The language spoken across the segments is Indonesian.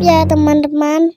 ya teman-teman.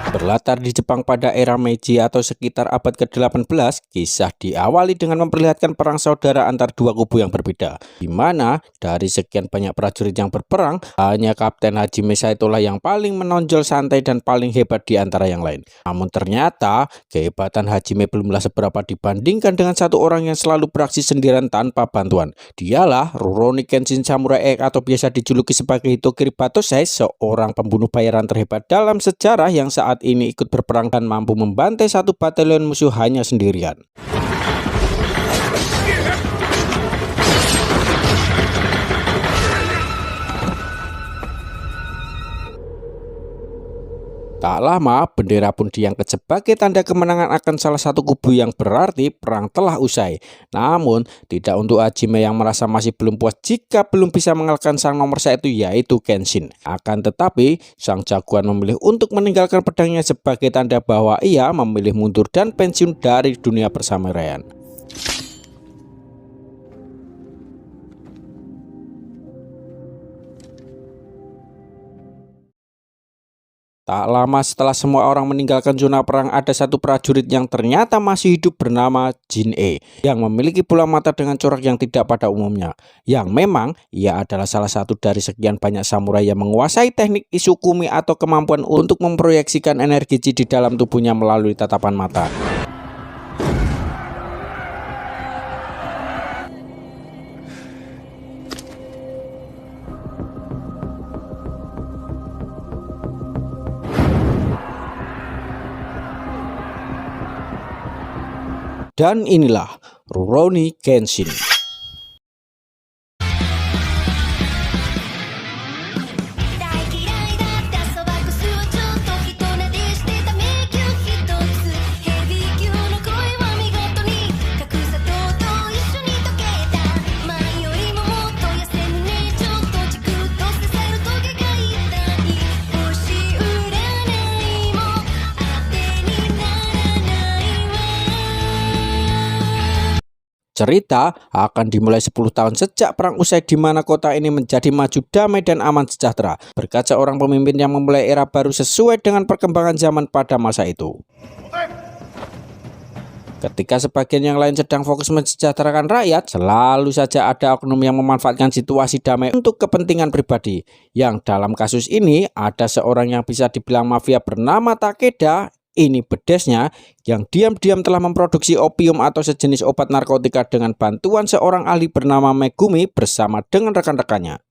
Berlatar di Jepang pada era Meiji atau sekitar abad ke-18, kisah diawali dengan memperlihatkan perang saudara antar dua kubu yang berbeda, di mana dari sekian banyak prajurit yang berperang, hanya Kapten Hajime Saito lah yang paling menonjol, santai, dan paling hebat di antara yang lain. Namun ternyata, kehebatan Hajime belumlah seberapa dibandingkan dengan satu orang yang selalu beraksi sendirian tanpa bantuan. Dialah Rurouni Kenshin Samurai X atau biasa dijuluki sebagai Hitokiri Batosai, seorang pembunuh bayaran terhebat dalam sejarah yang saat ini ikut berperang dan mampu membantai satu batalion musuh hanya sendirian. Tak lama, bendera pun diangkat sebagai tanda kemenangan akan salah satu kubu yang berarti perang telah usai. Namun, tidak untuk Hajime yang merasa masih belum puas jika belum bisa mengalahkan sang nomor satu yaitu Kenshin. Akan tetapi, sang jagoan memilih untuk meninggalkan pedangnya sebagai tanda bahwa ia memilih mundur dan pensiun dari dunia persamurai. Tak lama setelah semua orang meninggalkan zona perang, ada satu prajurit yang ternyata masih hidup bernama Jin-e, yang memiliki bola mata dengan corak yang tidak pada umumnya. Yang memang ia adalah salah satu dari sekian banyak samurai yang menguasai teknik Izukumi atau kemampuan untuk memproyeksikan energi chi di dalam tubuhnya melalui tatapan mata. Dan inilah Rurouni Kenshin. Cerita akan dimulai 10 tahun sejak perang usai, di mana kota ini menjadi maju, damai, dan aman sejahtera berkat seorang pemimpin yang memulai era baru sesuai dengan perkembangan zaman pada masa itu. Ketika sebagian yang lain sedang fokus mensejahterakan rakyat, selalu saja ada oknum yang memanfaatkan situasi damai untuk kepentingan pribadi. Yang dalam kasus ini ada seorang yang bisa dibilang mafia bernama Takeda. Ini bedesnya, yang diam-diam telah memproduksi opium atau sejenis obat narkotika dengan bantuan seorang ahli bernama Megumi bersama dengan rekan-rekannya.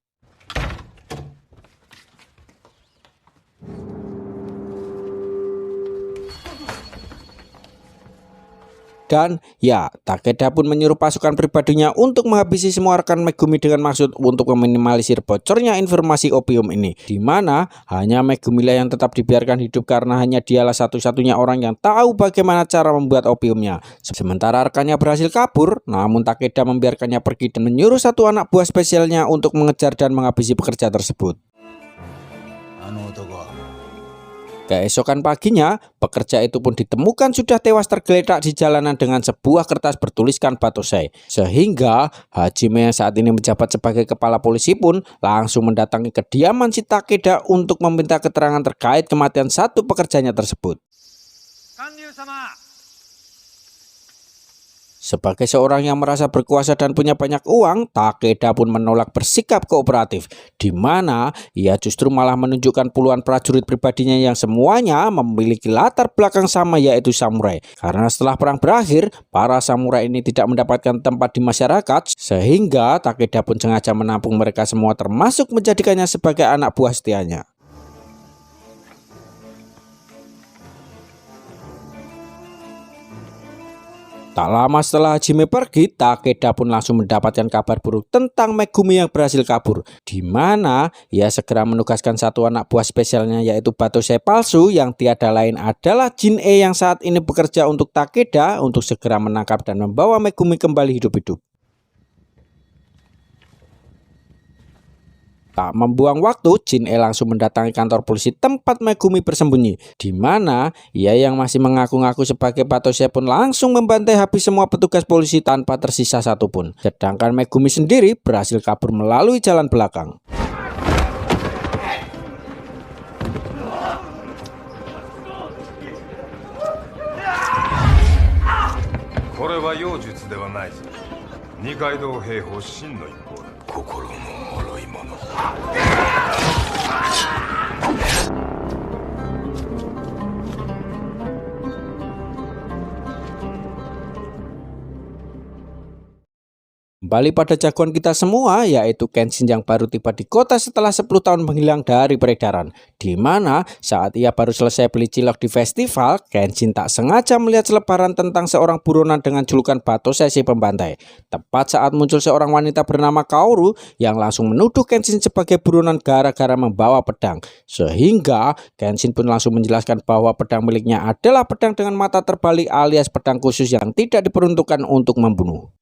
Dan ya, Takeda pun menyuruh pasukan pribadinya untuk menghabisi semua rekan Megumi dengan maksud untuk meminimalisir bocornya informasi opium ini, di mana hanya Megumi lah yang tetap dibiarkan hidup karena hanya dialah satu-satunya orang yang tahu bagaimana cara membuat opiumnya. Sementara rekannya berhasil kabur, namun Takeda membiarkannya pergi dan menyuruh satu anak buah spesialnya untuk mengejar dan menghabisi pekerja tersebut. Keesokan paginya, pekerja itu pun ditemukan sudah tewas tergeletak di jalanan dengan sebuah kertas bertuliskan Batosai. Sehingga Hajime yang saat ini menjabat sebagai kepala polisi pun langsung mendatangi kediaman si Takeda untuk meminta keterangan terkait kematian satu pekerjanya tersebut. Sebagai seorang yang merasa berkuasa dan punya banyak uang, Takeda pun menolak bersikap kooperatif, di mana ia justru malah menunjukkan puluhan prajurit pribadinya yang semuanya memiliki latar belakang sama, yaitu samurai. Karena setelah perang berakhir, para samurai ini tidak mendapatkan tempat di masyarakat, sehingga Takeda pun sengaja menampung mereka semua, termasuk menjadikannya sebagai anak buah setianya. Tak lama setelah Hajime pergi, Takeda pun langsung mendapatkan kabar buruk tentang Megumi yang berhasil kabur, di mana ia segera menugaskan satu anak buah spesialnya yaitu Batosai palsu yang tiada lain adalah Jin-e yang saat ini bekerja untuk Takeda untuk segera menangkap dan membawa Megumi kembali hidup-hidup. Tak membuang waktu, Jin-e langsung mendatangi kantor polisi tempat Megumi bersembunyi, di mana ia yang masih mengaku-ngaku sebagai Batosai pun langsung membantai habis semua petugas polisi tanpa tersisa satupun. Sedangkan Megumi sendiri berhasil kabur melalui jalan belakang. これは妖術ではないぞ。二階堂平法真の一方だ。心の脆いもの。Kembali pada jagoan kita semua, yaitu Kenshin yang baru tiba di kota setelah 10 tahun menghilang dari peredaran. Di mana saat ia baru selesai beli cilok di festival, Kenshin tak sengaja melihat selebaran tentang seorang buronan dengan julukan Batosai si pembantai. Tepat saat muncul seorang wanita bernama Kaoru yang langsung menuduh Kenshin sebagai buronan gara-gara membawa pedang. Sehingga Kenshin pun langsung menjelaskan bahwa pedang miliknya adalah pedang dengan mata terbalik alias pedang khusus yang tidak diperuntukkan untuk membunuh.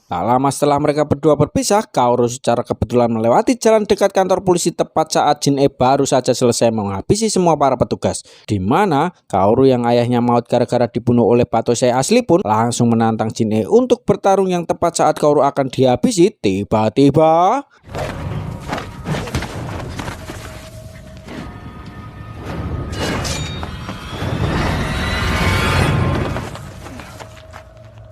Tak lama setelah mereka berdua berpisah, Kaoru secara kebetulan melewati jalan dekat kantor polisi tepat saat Jin-e baru saja selesai menghabisi semua para petugas. Di mana Kaoru yang ayahnya maut gara-gara dibunuh oleh Batosai asli pun langsung menantang Jin-e untuk bertarung, yang tepat saat Kaoru akan dihabisi, tiba-tiba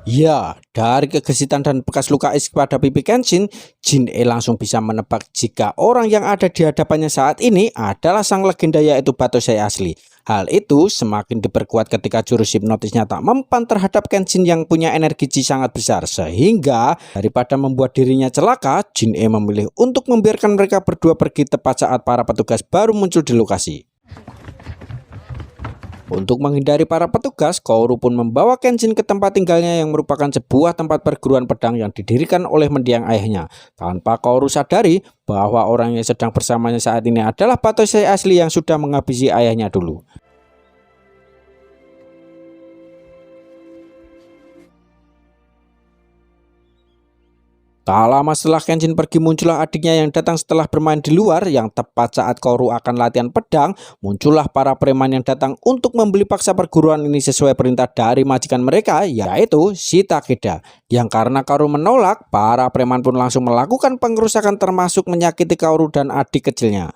ya, dari kegesitan dan bekas luka is pada pipi Kenshin, Jin-e langsung bisa menebak jika orang yang ada di hadapannya saat ini adalah sang legenda yaitu Batosai asli. Hal itu semakin diperkuat ketika jurus hipnotisnya tak mempan terhadap Kenshin yang punya energi chi sangat besar. Sehingga daripada membuat dirinya celaka, Jin-e memilih untuk membiarkan mereka berdua pergi tepat saat para petugas baru muncul di lokasi. Untuk menghindari para petugas, Kaoru pun membawa Kenshin ke tempat tinggalnya yang merupakan sebuah tempat perguruan pedang yang didirikan oleh mendiang ayahnya. Tanpa Kaoru sadari bahwa orang yang sedang bersamanya saat ini adalah Batosai asli yang sudah menghabisi ayahnya dulu. Tak lama setelah Kenshin pergi, muncullah adiknya yang datang setelah bermain di luar, yang tepat saat Kaoru akan latihan pedang, muncullah para preman yang datang untuk membeli paksa perguruan ini sesuai perintah dari majikan mereka, yaitu si Takeda. Yang karena Kaoru menolak, para preman pun langsung melakukan pengerusakan termasuk menyakiti Kaoru dan adik kecilnya.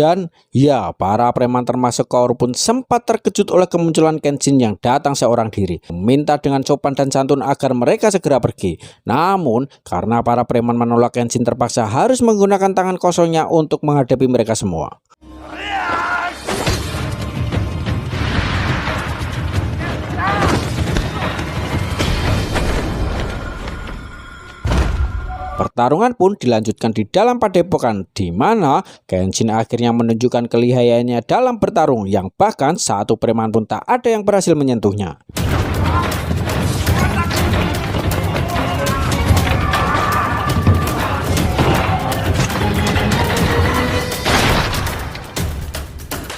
Dan ya, para preman termasuk Kaoru pun sempat terkejut oleh kemunculan Kenshin yang datang seorang diri, meminta dengan sopan dan santun agar mereka segera pergi. Namun karena para preman menolak, Kenshin terpaksa harus menggunakan tangan kosongnya untuk menghadapi mereka semua. Pertarungan pun dilanjutkan di dalam padepokan, di mana Kenshin akhirnya menunjukkan kelihayannya dalam bertarung, yang bahkan satu preman pun tak ada yang berhasil menyentuhnya.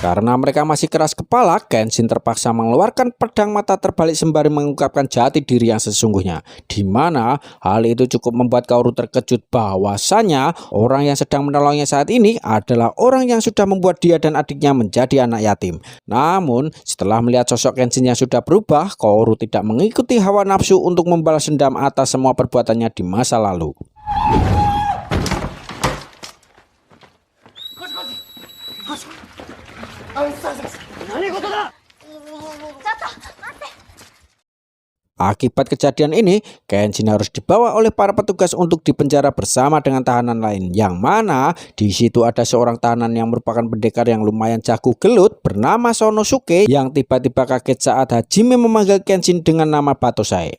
Karena mereka masih keras kepala, Kenshin terpaksa mengeluarkan pedang mata terbalik sembari mengungkapkan jati diri yang sesungguhnya. Di mana hal itu cukup membuat Kaoru terkejut bahwasanya orang yang sedang menolongnya saat ini adalah orang yang sudah membuat dia dan adiknya menjadi anak yatim. Namun setelah melihat sosok Kenshin yang sudah berubah, Kaoru tidak mengikuti hawa nafsu untuk membalas dendam atas semua perbuatannya di masa lalu. Akibat kejadian ini, Kenshin harus dibawa oleh para petugas untuk dipenjara bersama dengan tahanan lain, yang mana di situ ada seorang tahanan yang merupakan pendekar yang lumayan jago gelut bernama Sonosuke, yang tiba-tiba kaget saat Hajime memanggil Kenshin dengan nama Batosai.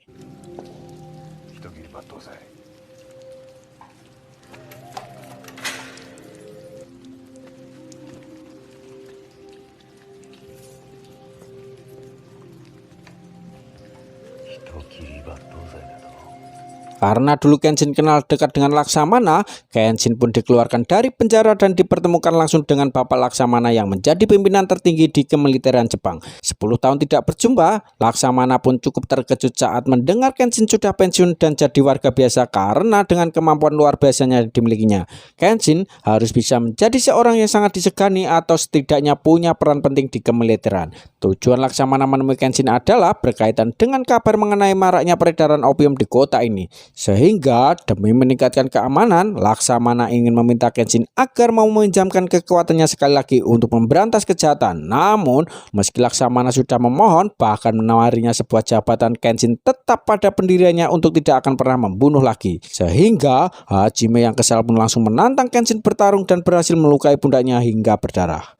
Karena dulu Kenshin kenal dekat dengan Laksamana, Kenshin pun dikeluarkan dari penjara dan dipertemukan langsung dengan Bapak Laksamana yang menjadi pimpinan tertinggi di kemiliteran Jepang. 10 tahun tidak berjumpa, Laksamana pun cukup terkejut saat mendengar Kenshin sudah pensiun dan jadi warga biasa karena dengan kemampuan luar biasanya yang dimilikinya. Kenshin harus bisa menjadi seorang yang sangat disegani atau setidaknya punya peran penting di kemiliteran. Tujuan Laksamana menemui Kenshin adalah berkaitan dengan kabar mengenai maraknya peredaran opium di kota ini. Sehingga demi meningkatkan keamanan, Laksamana ingin meminta Kenshin agar mau meminjamkan kekuatannya sekali lagi untuk memberantas kejahatan. Namun, meski Laksamana sudah memohon, bahkan menawarinya sebuah jabatan, Kenshin tetap pada pendiriannya untuk tidak akan pernah membunuh lagi. Sehingga Hajime yang kesal pun langsung menantang Kenshin bertarung dan berhasil melukai pundaknya hingga berdarah.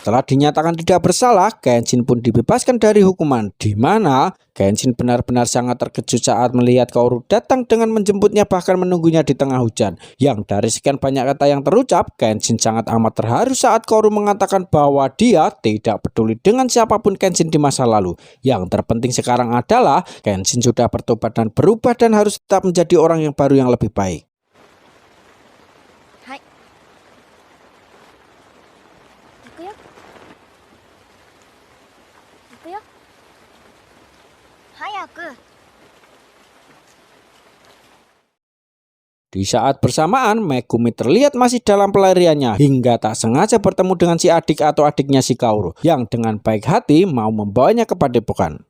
Setelah dinyatakan tidak bersalah, Kenshin pun dibebaskan dari hukuman, di mana Kenshin benar-benar sangat terkejut saat melihat Kaoru datang dengan menjemputnya bahkan menunggunya di tengah hujan. Yang dari sekian banyak kata yang terucap, Kenshin sangat amat terharu saat Kaoru mengatakan bahwa dia tidak peduli dengan siapapun Kenshin di masa lalu. Yang terpenting sekarang adalah Kenshin sudah bertobat dan berubah dan harus tetap menjadi orang yang baru yang lebih baik. 早く。 Di saat bersamaan, Megumi terlihat masih dalam pelariannya hingga tak sengaja bertemu dengan si adik atau adiknya si Kaoru yang dengan baik hati mau membawanya ke padepokan.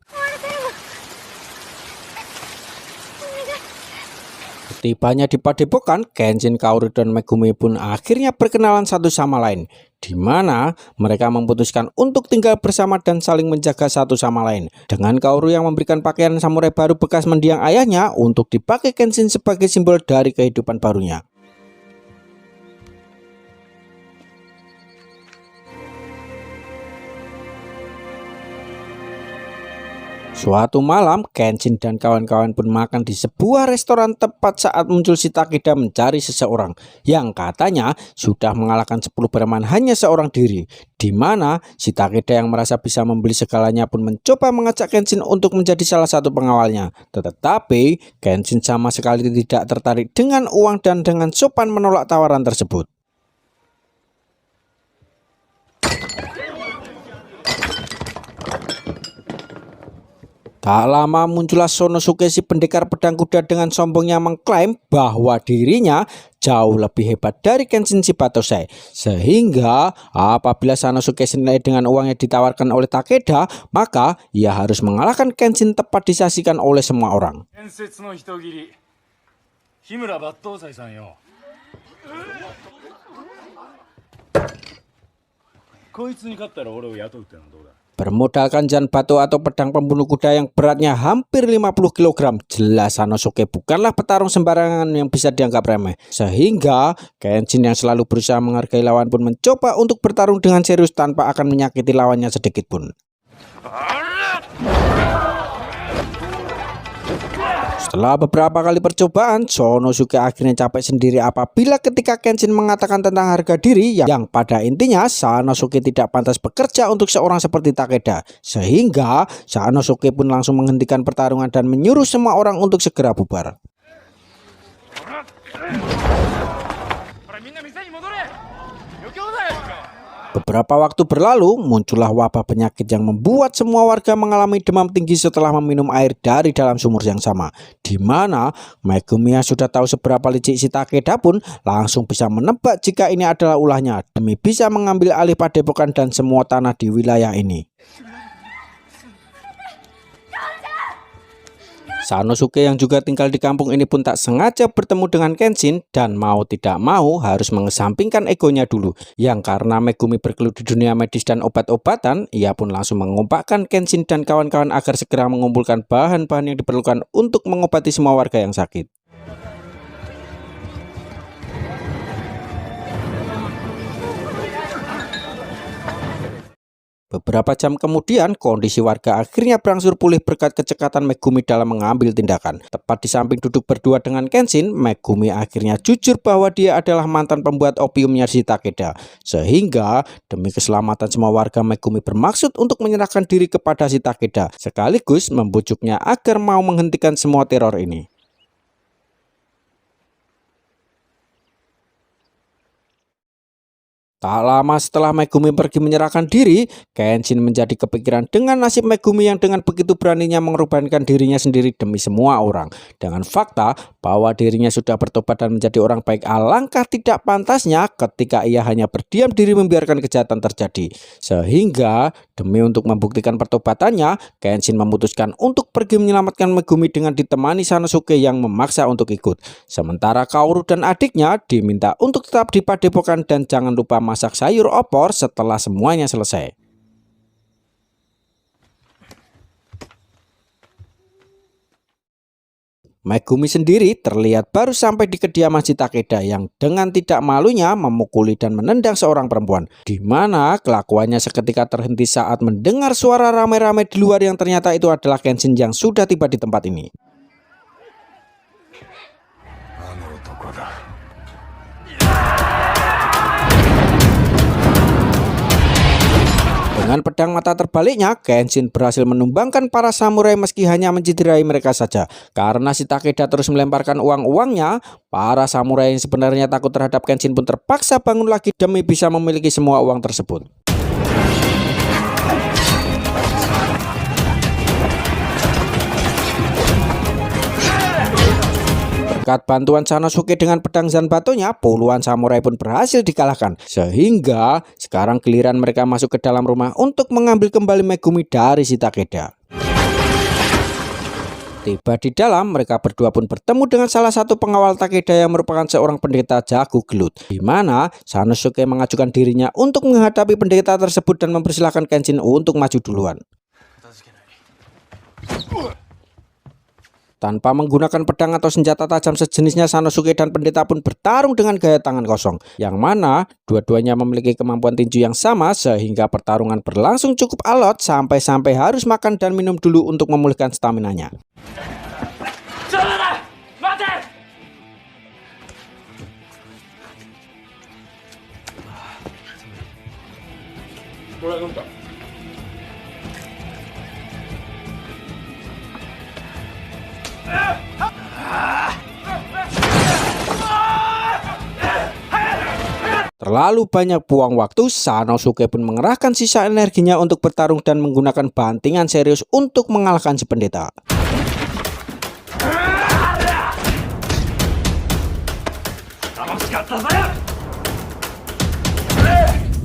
Tibanya di padepokan, Kenshin, Kaoru, dan Megumi pun akhirnya berkenalan satu sama lain, di mana mereka memutuskan untuk tinggal bersama dan saling menjaga satu sama lain. Dengan Kaoru yang memberikan pakaian samurai baru bekas mendiang ayahnya untuk dipakai Kenshin sebagai simbol dari kehidupan barunya. Suatu malam, Kenshin dan kawan-kawan pun makan di sebuah restoran tepat saat muncul si Takeda mencari seseorang yang katanya sudah mengalahkan 10 preman hanya seorang diri. Di mana si Takeda yang merasa bisa membeli segalanya pun mencoba mengajak Kenshin untuk menjadi salah satu pengawalnya. Tetapi Kenshin sama sekali tidak tertarik dengan uang dan dengan sopan menolak tawaran tersebut. Tak lama muncullah Sonosuke si pendekar pedang kuda dengan sombongnya mengklaim bahwa dirinya jauh lebih hebat dari Kenshin si Batosai. Sehingga apabila Sonosuke senilai dengan uang yang ditawarkan oleh Takeda, maka ia harus mengalahkan Kenshin tepat disaksikan oleh semua orang. Bermodalkan jan batu atau pedang pembunuh kuda yang beratnya hampir 50 kg, jelas Sonosuke bukanlah petarung sembarangan yang bisa dianggap remeh. Sehingga Kenshin yang selalu berusaha menghargai lawan pun mencoba untuk bertarung dengan serius tanpa akan menyakiti lawannya sedikit pun. Setelah beberapa kali percobaan, Sonosuke akhirnya capek sendiri apabila ketika Kenshin mengatakan tentang harga diri yang pada intinya Sonosuke tidak pantas bekerja untuk seorang seperti Takeda. Sehingga Sonosuke pun langsung menghentikan pertarungan dan menyuruh semua orang untuk segera bubar. Beberapa waktu berlalu, muncullah wabah penyakit yang membuat semua warga mengalami demam tinggi setelah meminum air dari dalam sumur yang sama. Di mana Megumi yang sudah tahu seberapa licik si Takeda pun langsung bisa menebak jika ini adalah ulahnya demi bisa mengambil alih padepokan dan semua tanah di wilayah ini. Sonosuke yang juga tinggal di kampung ini pun tak sengaja bertemu dengan Kenshin dan mau tidak mau harus mengesampingkan egonya dulu. Yang karena Megumi bergelut di dunia medis dan obat-obatan, ia pun langsung mengompakkan Kenshin dan kawan-kawan agar segera mengumpulkan bahan-bahan yang diperlukan untuk mengobati semua warga yang sakit. Beberapa jam kemudian, kondisi warga akhirnya berangsur pulih berkat kecekatan Megumi dalam mengambil tindakan. Tepat di samping duduk berdua dengan Kenshin, Megumi akhirnya jujur bahwa dia adalah mantan pembuat opiumnya si Takeda. Sehingga demi keselamatan semua warga, Megumi bermaksud untuk menyerahkan diri kepada si Takeda, sekaligus membujuknya agar mau menghentikan semua teror ini. Tak lama setelah Megumi pergi menyerahkan diri, Kenshin menjadi kepikiran dengan nasib Megumi yang dengan begitu beraninya mengorbankan dirinya sendiri demi semua orang. Dengan fakta bahwa dirinya sudah bertobat dan menjadi orang baik, alangkah tidak pantasnya ketika ia hanya berdiam diri membiarkan kejahatan terjadi. Sehingga demi untuk membuktikan pertobatannya, Kenshin memutuskan untuk pergi menyelamatkan Megumi dengan ditemani Sanosuke yang memaksa untuk ikut. Sementara Kaoru dan adiknya diminta untuk tetap di padepokan dan jangan lupa masak sayur opor setelah semuanya selesai. Megumi sendiri terlihat baru sampai di kediaman si Takeda yang dengan tidak malunya memukuli dan menendang seorang perempuan, di mana kelakuannya seketika terhenti saat mendengar suara rame-rame di luar yang ternyata itu adalah Kenshin yang sudah tiba di tempat ini. Dengan pedang mata terbaliknya, Kenshin berhasil menumbangkan para samurai meski hanya menciderai mereka saja. Karena si Takeda terus melemparkan uang-uangnya, para samurai yang sebenarnya takut terhadap Kenshin pun terpaksa bangun lagi demi bisa memiliki semua uang tersebut. Berkat bantuan Sanosuke dengan pedang Zanbato-nya, puluhan samurai pun berhasil dikalahkan. Sehingga sekarang giliran mereka masuk ke dalam rumah untuk mengambil kembali Megumi dari si Takeda. Tiba di dalam, mereka berdua pun bertemu dengan salah satu pengawal Takeda yang merupakan seorang pendeta jago gelut, di mana Sanosuke mengajukan dirinya untuk menghadapi pendeta tersebut dan mempersilahkan Kenshin untuk maju duluan. Tanpa menggunakan pedang atau senjata tajam sejenisnya, Sanosuke dan pendeta pun bertarung dengan gaya tangan kosong, yang mana dua-duanya memiliki kemampuan tinju yang sama, sehingga pertarungan berlangsung cukup alot sampai-sampai harus makan dan minum dulu untuk memulihkan staminanya. Terlalu banyak buang waktu, Sanosuke pun mengerahkan sisa energinya untuk bertarung dan menggunakan bantingan serius untuk mengalahkan si pendeta.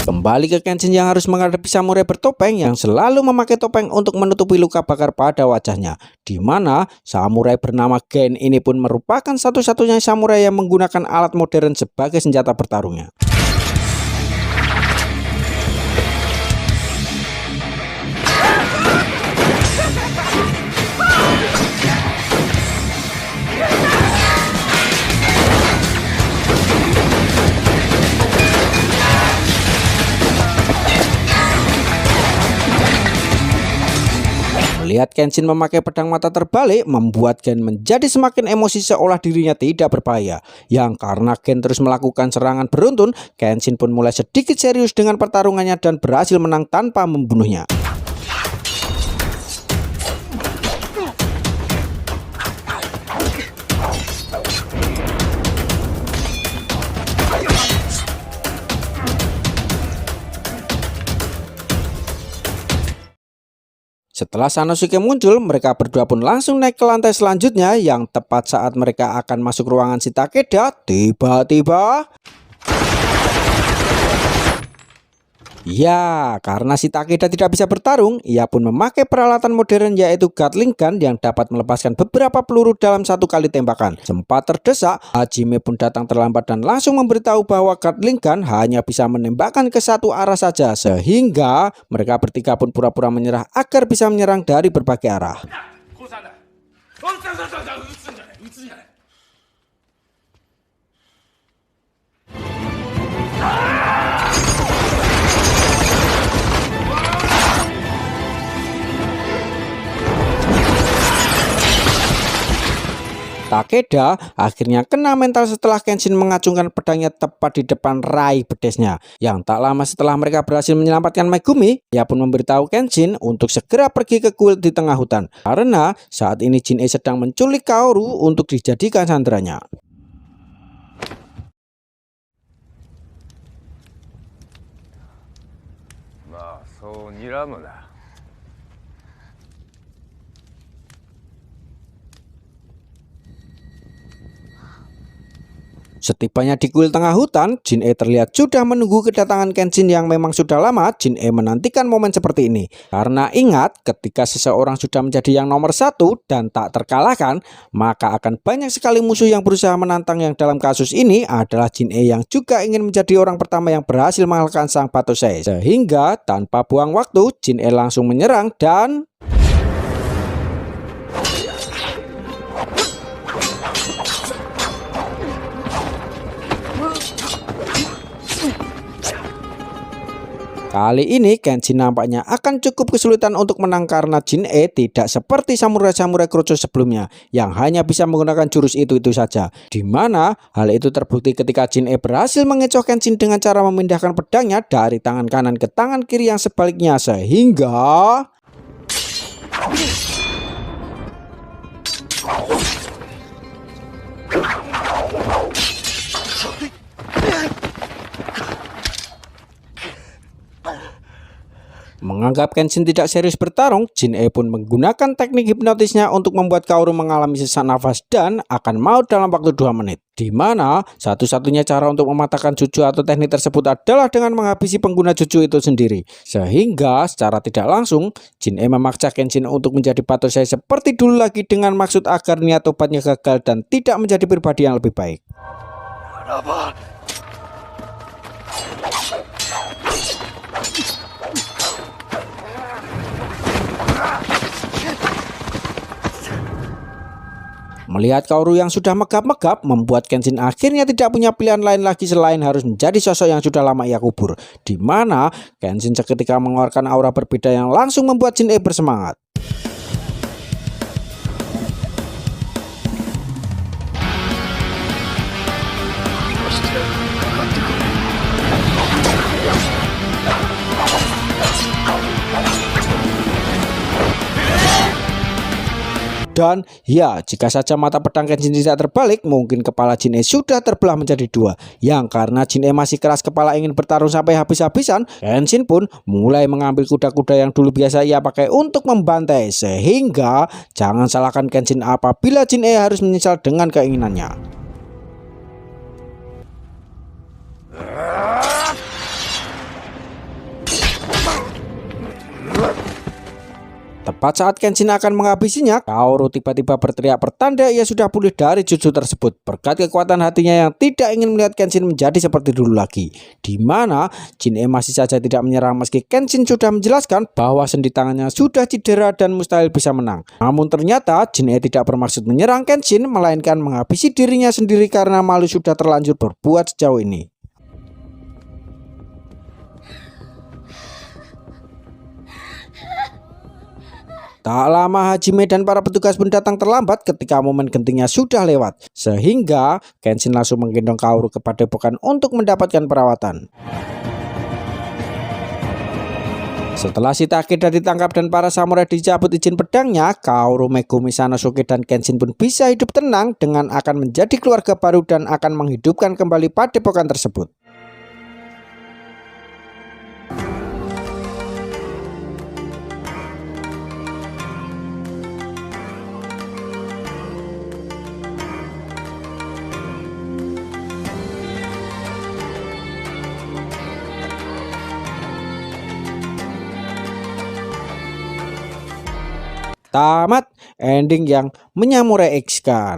Kembali ke Kenshin yang harus menghadapi samurai bertopeng yang selalu memakai topeng untuk menutupi luka bakar pada wajahnya, di mana samurai bernama Gen ini pun merupakan satu-satunya samurai yang menggunakan alat modern sebagai senjata bertarungnya. Melihat Kenshin memakai pedang mata terbalik membuat Gen menjadi semakin emosi seolah dirinya tidak berbahaya. Yang karena Gen terus melakukan serangan beruntun, Kenshin pun mulai sedikit serius dengan pertarungannya dan berhasil menang tanpa membunuhnya. Setelah Sanosuke muncul, mereka berdua pun langsung naik ke lantai selanjutnya yang tepat saat mereka akan masuk ruangan si Takeda, tiba-tiba... Ya, karena si Takeda tidak bisa bertarung, ia pun memakai peralatan modern yaitu Gatling Gun yang dapat melepaskan beberapa peluru dalam satu kali tembakan. Sempat terdesak, Hajime pun datang terlambat dan langsung memberitahu bahwa Gatling Gun hanya bisa menembakkan ke satu arah saja, sehingga mereka bertiga pun pura-pura menyerah agar bisa menyerang dari berbagai arah. Takeda akhirnya kena mental setelah Kenshin mengacungkan pedangnya tepat di depan rai bedesnya. Yang tak lama setelah mereka berhasil menyelamatkan Megumi, ia pun memberitahu Kenshin untuk segera pergi ke kuil di tengah hutan. Karena saat ini Jin-e sedang menculik Kaoru untuk dijadikan sandranya. Setibanya di kuil tengah hutan, Jin-e terlihat sudah menunggu kedatangan Kenshin yang memang sudah lama Jin-e menantikan momen seperti ini. Karena ingat, ketika seseorang sudah menjadi yang nomor satu dan tak terkalahkan, maka akan banyak sekali musuh yang berusaha menantang. Yang dalam kasus ini adalah Jin-e yang juga ingin menjadi orang pertama yang berhasil mengalahkan sang Batosai. Sehingga tanpa buang waktu, Jin-e langsung menyerang dan... Kali ini Kenshin nampaknya akan cukup kesulitan untuk menang karena Jin-e tidak seperti samurai-samurai Krocho sebelumnya yang hanya bisa menggunakan jurus itu saja. Dimana hal itu terbukti ketika Jin-e berhasil mengecoh Kenshin dengan cara memindahkan pedangnya dari tangan kanan ke tangan kiri yang sebaliknya sehingga... Menganggap Kenshin tidak serius bertarung, Jin-e pun menggunakan teknik hipnotisnya untuk membuat Kaoru mengalami sesak nafas dan akan maut dalam waktu 2 menit. Dimana satu-satunya cara untuk mematahkan Jutsu atau teknik tersebut adalah dengan menghabisi pengguna Jutsu itu sendiri. Sehingga secara tidak langsung, Jin-e memaksa Kenshin untuk menjadi Batosai seperti dulu lagi dengan maksud agar niat obatnya gagal dan tidak menjadi pribadi yang lebih baik. Melihat Kaoru yang sudah megap-megap membuat Kenshin akhirnya tidak punya pilihan lain lagi selain harus menjadi sosok yang sudah lama ia kubur. Dimana Kenshin seketika mengeluarkan aura berbeda yang langsung membuat Jin-e bersemangat. Dan ya, jika saja mata pedang Kenshin tidak terbalik, mungkin kepala Jin-e sudah terbelah menjadi 2. Yang karena Jin-e masih keras kepala ingin bertarung sampai habis-habisan, Kenshin pun mulai mengambil kuda-kuda yang dulu biasa ia pakai untuk membantai. Sehingga jangan salahkan Kenshin apabila Jin-e harus menyesal dengan keinginannya. Tepat saat Kenshin akan menghabisinya, Kaoru tiba-tiba berteriak pertanda ia sudah pulih dari jutsu tersebut berkat kekuatan hatinya yang tidak ingin melihat Kenshin menjadi seperti dulu lagi. Dimana Jin-e masih saja tidak menyerang meski Kenshin sudah menjelaskan bahwa sendi tangannya sudah cedera dan mustahil bisa menang. Namun ternyata Jin-e tidak bermaksud menyerang Kenshin, melainkan menghabisi dirinya sendiri karena malu sudah terlanjur berbuat sejauh ini. Tak lama Hajime dan para petugas pun datang terlambat ketika momen gentingnya sudah lewat. Sehingga Kenshin langsung menggendong Kaoru ke padepokan untuk mendapatkan perawatan. Setelah si Takeda ditangkap dan para samurai dicabut izin pedangnya, Kaoru, Megumi, Sanosuke, dan Kenshin pun bisa hidup tenang dengan akan menjadi keluarga baru dan akan menghidupkan kembali padepokan tersebut. Tamat ending yang menyamurai X-kan.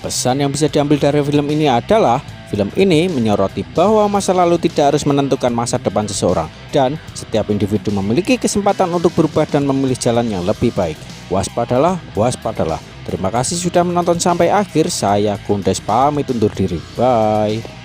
Pesan yang bisa diambil dari film ini adalah film ini menyoroti bahwa masa lalu tidak harus menentukan masa depan seseorang dan setiap individu memiliki kesempatan untuk berubah dan memilih jalan yang lebih baik. Waspadalah, waspadalah. Terima kasih sudah menonton sampai akhir. Saya Kundes pamit undur diri. Bye.